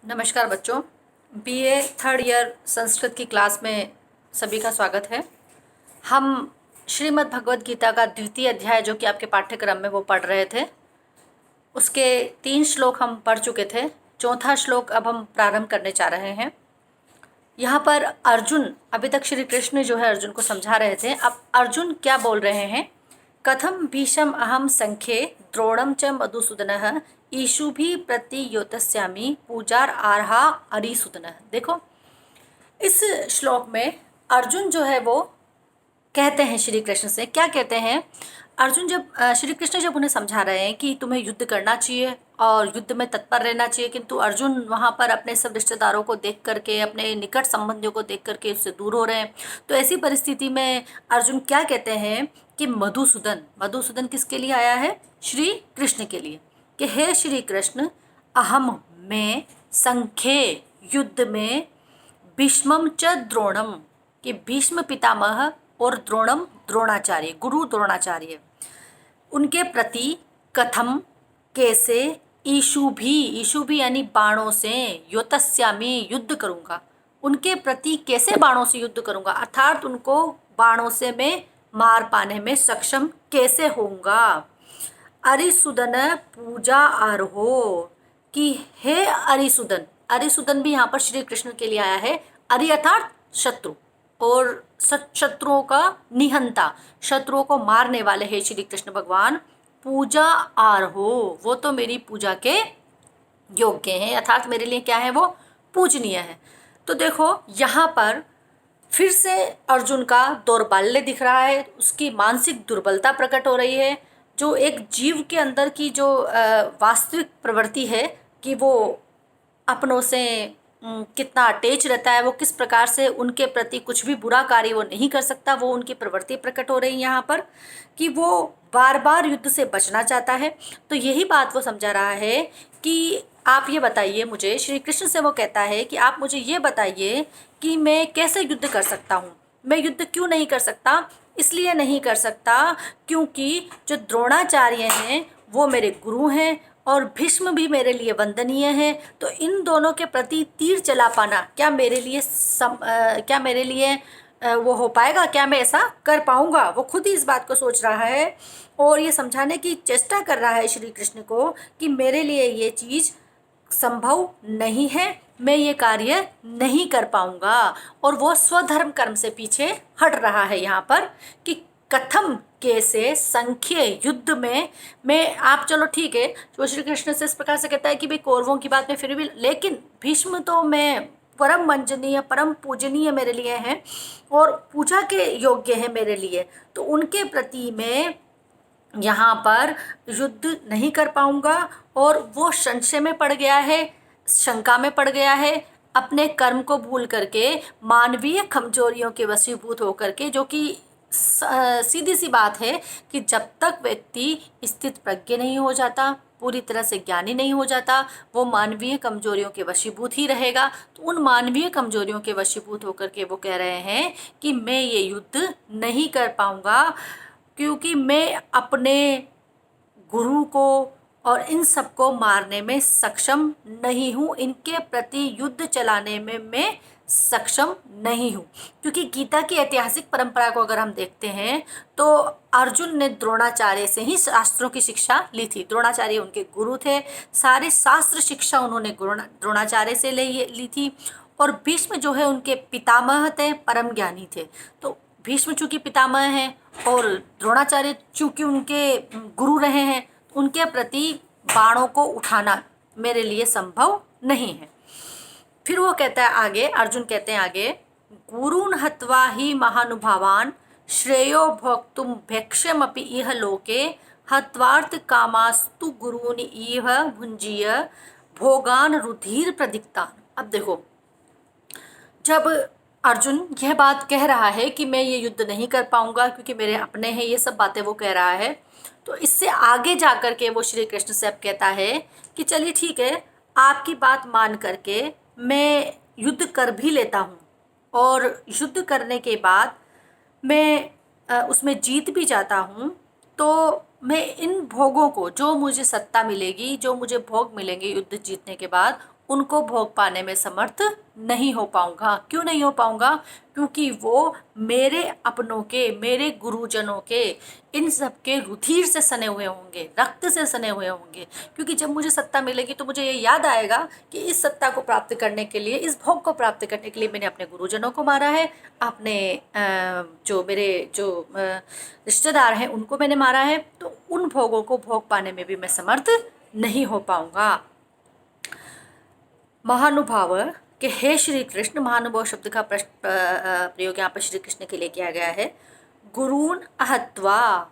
नमस्कार बच्चों। BA third year Sanskrit की क्लास में सभी का स्वागत है। हम श्रीमद् भगवद गीता का द्वितीय अध्याय जो कि आपके पाठ्यक्रम में वो पढ़ रहे थे, उसके 3 श्लोक हम पढ़ चुके थे। चौथा श्लोक अब हम प्रारंभ करने जा रहे हैं। यहाँ पर अर्जुन, अभी तक श्री कृष्ण जो है अर्जुन को समझा रहे थे, अब अर्जुन क्या बोल रहे हैं। कथम भीषम अहम संख्ये द्रोणम च मधुसूदन ईशु भी प्रतियोतस्यामि पूजार आरहा अरिसुदन। देखो, इस श्लोक में अर्जुन जो है वो कहते हैं श्री कृष्ण से, क्या कहते हैं। अर्जुन जब श्री कृष्ण जब उन्हें समझा रहे हैं कि तुम्हें युद्ध करना चाहिए और युद्ध में तत्पर रहना चाहिए, किंतु अर्जुन वहाँ पर अपने सब रिश्तेदारों को देख करके, अपने निकट संबंधियों को देख करके उससे दूर हो रहे हैं। तो ऐसी परिस्थिति में अर्जुन क्या कहते हैं कि मधुसूदन, मधुसूदन किसके लिए आया है? श्री कृष्ण के लिए, कि हे श्री कृष्ण, अहम में संख्ये युद्ध में भीष्मम च द्रोणम, कि भीष्म पितामह और द्रोणम द्रोणाचार्य, गुरु द्रोणाचार्य, उनके प्रति कथम कैसे, ईशु भी यानी बाणों से, योतस्यामि युद्ध करूँगा, उनके प्रति कैसे बाणों से युद्ध करूँगा, अर्थात उनको बाणों से मैं मार पाने में सक्षम कैसे होऊंगा। अरिसुदन पूजा आरहो, कि हे अरिसुदन, अरिसुदन भी यहाँ पर श्री कृष्ण के लिए आया है। अरि अर्थात शत्रु, और शत्रुओं का निहंता, शत्रुओं को मारने वाले हैं श्री कृष्ण भगवान। पूजा आरहो, वो तो मेरी पूजा के योग्य हैं, अर्थात मेरे लिए क्या है, वो पूजनीय है। तो देखो, यहाँ पर फिर से अर्जुन का दौर्बल्य दिख रहा है, उसकी मानसिक दुर्बलता प्रकट हो रही है। जो एक जीव के अंदर की जो वास्तविक प्रवृत्ति है कि वो अपनों से कितना अटैच रहता है, वो किस प्रकार से उनके प्रति कुछ भी बुरा कार्य वो नहीं कर सकता, वो उनकी प्रवृत्ति प्रकट हो रही है यहाँ पर, कि वो बार बार युद्ध से बचना चाहता है। तो यही बात वो समझा रहा है कि आप ये बताइए मुझे, श्री कृष्ण से वो कहता है कि आप मुझे ये बताइए कि मैं कैसे युद्ध कर सकता हूँ। मैं युद्ध क्यों नहीं कर सकता? इसलिए नहीं कर सकता क्योंकि जो द्रोणाचार्य हैं वो मेरे गुरु हैं और भीष्म भी मेरे लिए वंदनीय है। तो इन दोनों के प्रति तीर चला पाना क्या मेरे लिए वो हो पाएगा? क्या मैं ऐसा कर पाऊंगा? वो खुद ही इस बात को सोच रहा है और ये समझाने की चेष्टा कर रहा है श्री कृष्ण को कि मेरे लिए ये चीज़ संभव नहीं है, मैं ये कार्य नहीं कर पाऊंगा। और वो स्वधर्म कर्म से पीछे हट रहा है यहाँ पर कि कथम कैसे संख्य युद्ध में मैं, आप चलो ठीक है, जो श्री कृष्ण से इस प्रकार से कहता है कि भाई कौरवों की बात में फिर भी, लेकिन भीष्म तो मैं परम वंदनीय, परम पूजनीय मेरे लिए हैं और पूजा के योग्य है मेरे लिए, तो उनके प्रति मैं यहाँ पर युद्ध नहीं कर पाऊंगा। और वो संशय में पड़ गया है, शंका में पड़ गया है, अपने कर्म को भूल करके, मानवीय कमजोरियों के वशीभूत होकर के, जो कि सीधी सी बात है कि जब तक व्यक्ति स्थित प्रज्ञ नहीं हो जाता, पूरी तरह से ज्ञानी नहीं हो जाता, वो मानवीय कमजोरियों के वशीभूत ही रहेगा। तो उन मानवीय कमजोरियों के वशीभूत होकर के वो कह रहे हैं कि मैं ये युद्ध नहीं कर पाऊंगा क्योंकि मैं अपने गुरु को और इन सबको मारने में सक्षम नहीं हूँ, इनके प्रति युद्ध चलाने में मैं सक्षम नहीं हूँ। क्योंकि गीता की ऐतिहासिक परंपरा को अगर हम देखते हैं तो अर्जुन ने द्रोणाचार्य से ही शास्त्रों की शिक्षा ली थी। द्रोणाचार्य उनके गुरु थे, सारे शास्त्र शिक्षा उन्होंने द्रोणाचार्य से ली थी। और भीष्म जो है उनके पितामह थे, परम ज्ञानी थे। तो भीष्म चूँकि पितामह हैं और द्रोणाचार्य चूँकि उनके गुरु रहे हैं, उनके प्रति बाणों को उठाना मेरे लिए संभव नहीं है। फिर वो कहता है आगे, अर्जुन कहते हैं आगे, गुरुन हत्वा ही महानुभावान श्रेयो भोक्तुम भैक्ष्यमपि इह लोके हत्वार्थ कामास्तु गुरून् इह भुंजीय भोगान रुधिर प्रदिक्तान। अब देखो, जब अर्जुन यह बात कह रहा है कि मैं ये युद्ध नहीं कर पाऊंगा क्योंकि मेरे अपने हैं, ये सब बातें वो कह रहा है, तो इससे आगे जा कर के वो श्री कृष्ण से अब कहता है कि चलिए ठीक है, आपकी बात मान करके मैं युद्ध कर भी लेता हूँ और युद्ध करने के बाद मैं उसमें जीत भी जाता हूँ, तो मैं इन भोगों को, जो मुझे सत्ता मिलेगी, जो मुझे भोग मिलेंगे युद्ध जीतने के बाद, उनको भोग पाने में समर्थ नहीं हो पाऊंगा। क्यों नहीं हो पाऊंगा? क्योंकि वो मेरे अपनों के, मेरे गुरुजनों के, इन सब के रुधिर से सने हुए होंगे, रक्त से सने हुए होंगे। क्योंकि जब मुझे सत्ता मिलेगी तो मुझे ये याद आएगा कि इस सत्ता को प्राप्त करने के लिए, इस भोग को प्राप्त करने के लिए मैंने अपने गुरुजनों को मारा है, अपने जो मेरे जो रिश्तेदार हैं उनको मैंने मारा है। तो उन भोगों को भोग पाने में भी मैं समर्थ नहीं हो पाऊंगा। महानुभाव के हे श्री कृष्ण, महानुभाव शब्द का प्रयोग यहाँ पर श्री कृष्ण के लिए किया गया है। गुरून् अहत्वा,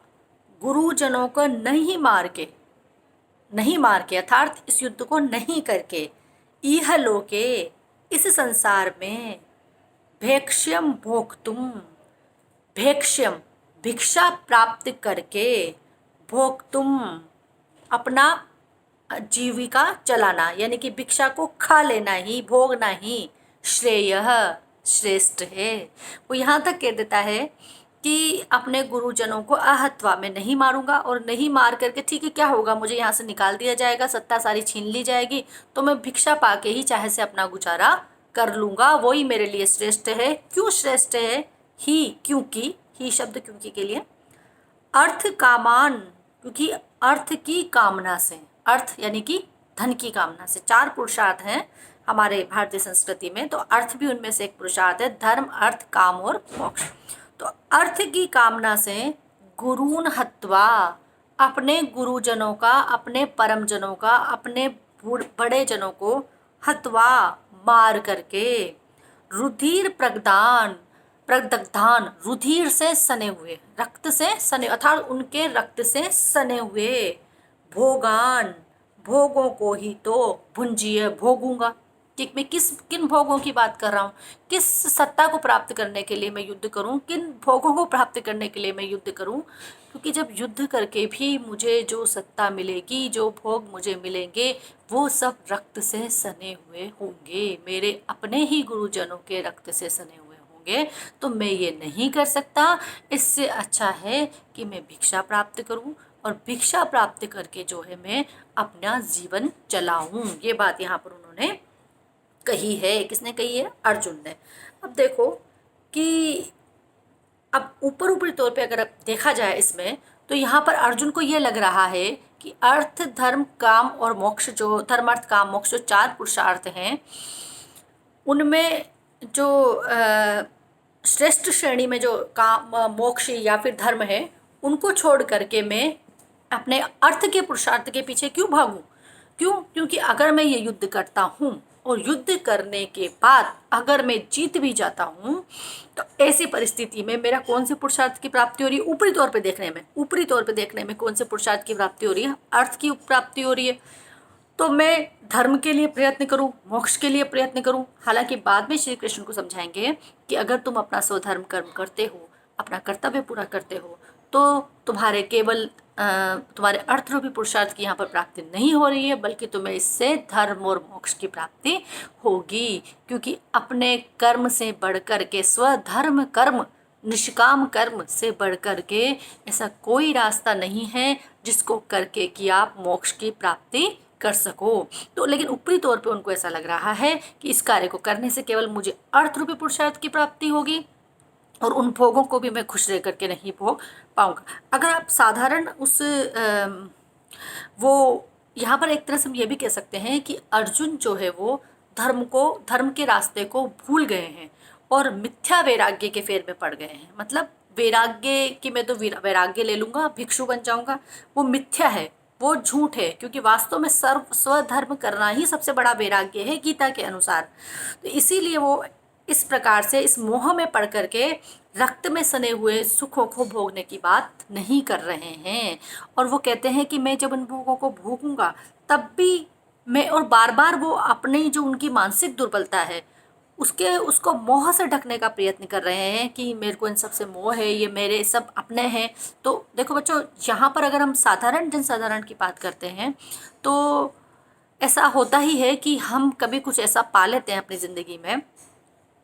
गुरुजनों को नहीं मार के अर्थात इस युद्ध को नहीं करके, इह लोके, इस संसार में, भेक्ष्यम भोक्तुम, भेक्ष्यम भिक्षा प्राप्त करके, भोक्तुम अपना जीविका चलाना, यानी कि भिक्षा को खा लेना ही, भोगना ही श्रेयः श्रेष्ठ है। वो यहाँ तक कह देता है कि अपने गुरुजनों को अहत्वा, में नहीं मारूंगा, और नहीं मार करके ठीक है क्या होगा, मुझे यहाँ से निकाल दिया जाएगा, सत्ता सारी छीन ली जाएगी, तो मैं भिक्षा पाके ही चाहे से अपना गुजारा कर लूँगा, वही मेरे लिए श्रेष्ठ है। क्यों श्रेष्ठ है? ही, क्योंकि, ही शब्द क्योंकि के लिए, अर्थ कामान, क्योंकि अर्थ की कामना से, अर्थ यानी कि धन की कामना से, 4 पुरुषार्थ हैं हमारे भारतीय संस्कृति में, तो अर्थ भी उनमें से एक पुरुषार्थ है, धर्म, अर्थ, काम और मोक्ष। तो अर्थ की कामना से गुरून् हत्वा, अपने गुरुजनों का, अपने परमजनों का, अपने बड़े जनों को हत्वा, मार करके, रुधिर प्रगदान, प्रदग्धान, रुधिर से सने हुए, रक्त से सने अर्थात उनके रक्त से सने हुए, भोगान, भोगों को ही तो भुंजिए, भोगूंगा। ठीक, मैं किन भोगों की बात कर रहा हूँ? किस सत्ता को प्राप्त करने के लिए मैं युद्ध करूँ, किन भोगों को प्राप्त करने के लिए मैं युद्ध करूँ? क्योंकि जब युद्ध करके भी मुझे जो सत्ता मिलेगी, जो भोग मुझे मिलेंगे, वो सब रक्त से सने हुए होंगे, मेरे अपने ही गुरुजनों के रक्त से सने हुए होंगे। तो मैं ये नहीं कर सकता। इससे अच्छा है कि मैं भिक्षा प्राप्त करूँ, और भिक्षा प्राप्त करके जो है मैं अपना जीवन चलाऊँ। ये बात यहाँ पर उन्होंने कही है। किसने कही है? अर्जुन ने। अब देखो कि अब ऊपरी तौर पे अगर देखा जाए इसमें, तो यहाँ पर अर्जुन को ये लग रहा है कि अर्थ, धर्म, काम और मोक्ष, जो धर्म, अर्थ, काम, मोक्ष, जो 4 पुरुषार्थ हैं, उनमें जो श्रेष्ठ श्रेणी में जो काम, मोक्ष या फिर धर्म है, उनको छोड़ करके मैं अपने अर्थ के पुरुषार्थ के पीछे क्यों भागूं? क्यों? क्योंकि अगर मैं ये युद्ध करता हूँ और युद्ध करने के बाद अगर मैं जीत भी जाता हूँ, तो ऐसी परिस्थिति में मेरा कौन से पुरुषार्थ की प्राप्ति हो रही है? ऊपरी तौर पे देखने में कौन से पुरुषार्थ की प्राप्ति हो रही है? अर्थ की प्राप्ति हो रही है। तो मैं धर्म के लिए प्रयत्न करूं, मोक्ष के लिए प्रयत्न करूं। हालांकि बाद में श्री कृष्ण को समझाएंगे कि अगर तुम अपना स्वधर्म कर्म करते हो, अपना कर्तव्य पूरा करते हो, तो तुम्हारे केवल तुम्हारे अर्थरूपी पुरुषार्थ की यहाँ पर प्राप्ति नहीं हो रही है, बल्कि तुम्हें इससे धर्म और मोक्ष की प्राप्ति होगी। क्योंकि अपने कर्म से बढ़कर के, स्वधर्म कर्म, निष्काम कर्म से बढ़कर के ऐसा कोई रास्ता नहीं है जिसको करके कि आप मोक्ष की प्राप्ति कर सको। तो लेकिन ऊपरी तौर पे उनको ऐसा लग रहा है कि इस कार्य को करने से केवल मुझे अर्थ रूपी पुरुषार्थ की प्राप्ति होगी, और उन भोगों को भी मैं खुश रह करके नहीं भोग पाऊंगा। अगर आप साधारण उस वो यहाँ पर एक तरह से हम ये भी कह सकते हैं कि अर्जुन जो है वो धर्म के रास्ते को भूल गए हैं और मिथ्या वैराग्य के फेर में पड़ गए हैं। मतलब वैराग्य कि मैं तो वैराग्य ले लूँगा, भिक्षु बन जाऊँगा, वो मिथ्या है, वो झूठ है। क्योंकि वास्तव में स्वधर्म करना ही सबसे बड़ा वैराग्य है गीता के अनुसार। तो इसीलिए वो इस प्रकार से इस मोह में पड़ करके रक्त में सने हुए सुखों को भोगने की बात नहीं कर रहे हैं। और वो कहते हैं कि मैं जब उन भोगों को भोगूंगा तब भी मैं, और बार बार वो अपने जो उनकी मानसिक दुर्बलता है उसको मोह से ढकने का प्रयत्न कर रहे हैं कि मेरे को इन सब से मोह है, ये मेरे सब अपने हैं। तो देखो बच्चों, यहाँ पर अगर हम साधारण जनसाधारण की बात करते हैं तो ऐसा होता ही है कि हम कभी कुछ ऐसा पा लेते हैं अपनी ज़िंदगी में,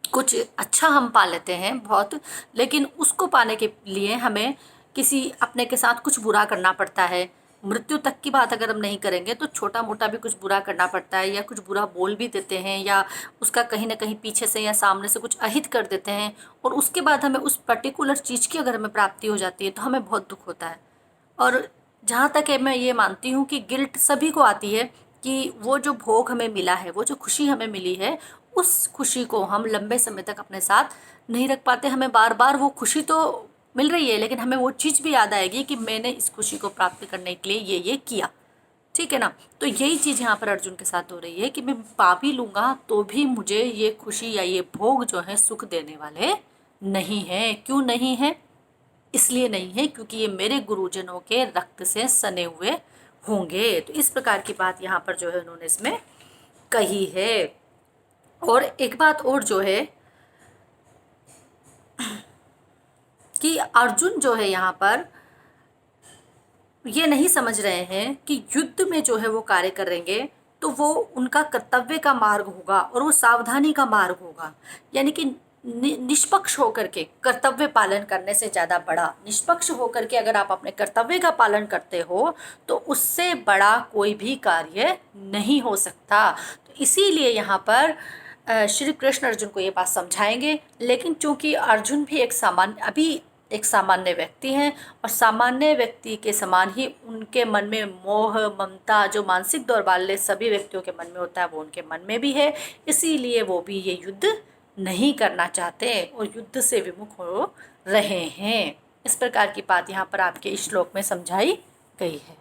कुछ अच्छा हम पा लेते हैं बहुत, लेकिन उसको पाने के लिए हमें किसी अपने के साथ कुछ बुरा करना पड़ता है, मृत्यु तक की बात अगर हम नहीं करेंगे तो छोटा मोटा भी कुछ बुरा करना पड़ता है, या कुछ बुरा बोल भी देते हैं, या उसका कहीं ना कहीं पीछे से या सामने से कुछ अहित कर देते हैं, और उसके बाद हमें उस पर्टिकुलर चीज़ की अगर हमें प्राप्ति हो जाती है तो हमें बहुत दुख होता है। और जहाँ तक है मैं ये मानती हूँ कि गिल्ट सभी को आती है कि वो जो भोग हमें मिला है, वो जो खुशी हमें मिली है, उस खुशी को हम लंबे समय तक अपने साथ नहीं रख पाते। हमें बार बार वो खुशी तो मिल रही है, लेकिन हमें वो चीज़ भी याद आएगी कि मैंने इस खुशी को प्राप्त करने के लिए ये किया। ठीक है ना। तो यही चीज़ यहाँ पर अर्जुन के साथ हो रही है कि मैं पा भी लूँगा तो भी मुझे ये खुशी या ये भोग जो है सुख देने वाले नहीं है। क्यों नहीं है? इसलिए नहीं है क्योंकि ये मेरे गुरुजनों के रक्त से सने हुए होंगे। तो इस प्रकार की बात यहाँ पर जो है उन्होंने इसमें कही है। और एक बात और जो है कि अर्जुन जो है यहाँ पर ये नहीं समझ रहे हैं कि युद्ध में जो है वो कार्य करेंगे तो वो उनका कर्तव्य का मार्ग होगा और वो सावधानी का मार्ग होगा। यानी कि निष्पक्ष होकर के कर्तव्य पालन करने से ज़्यादा बड़ा, निष्पक्ष होकर के अगर आप अपने कर्तव्य का पालन करते हो तो उससे बड़ा कोई भी कार्य नहीं हो सकता। तो इसीलिए यहाँ पर श्री कृष्ण अर्जुन को ये बात समझाएंगे। लेकिन चूंकि अर्जुन भी एक सामान्य व्यक्ति हैं, और सामान्य व्यक्ति के समान ही उनके मन में मोह ममता, जो मानसिक दौर्बल्य सभी व्यक्तियों के मन में होता है, वो उनके मन में भी है। इसीलिए वो भी ये युद्ध नहीं करना चाहते और युद्ध से विमुख हो रहे हैं। इस प्रकार की बात यहाँ पर आपके इस श्लोक में समझाई गई है।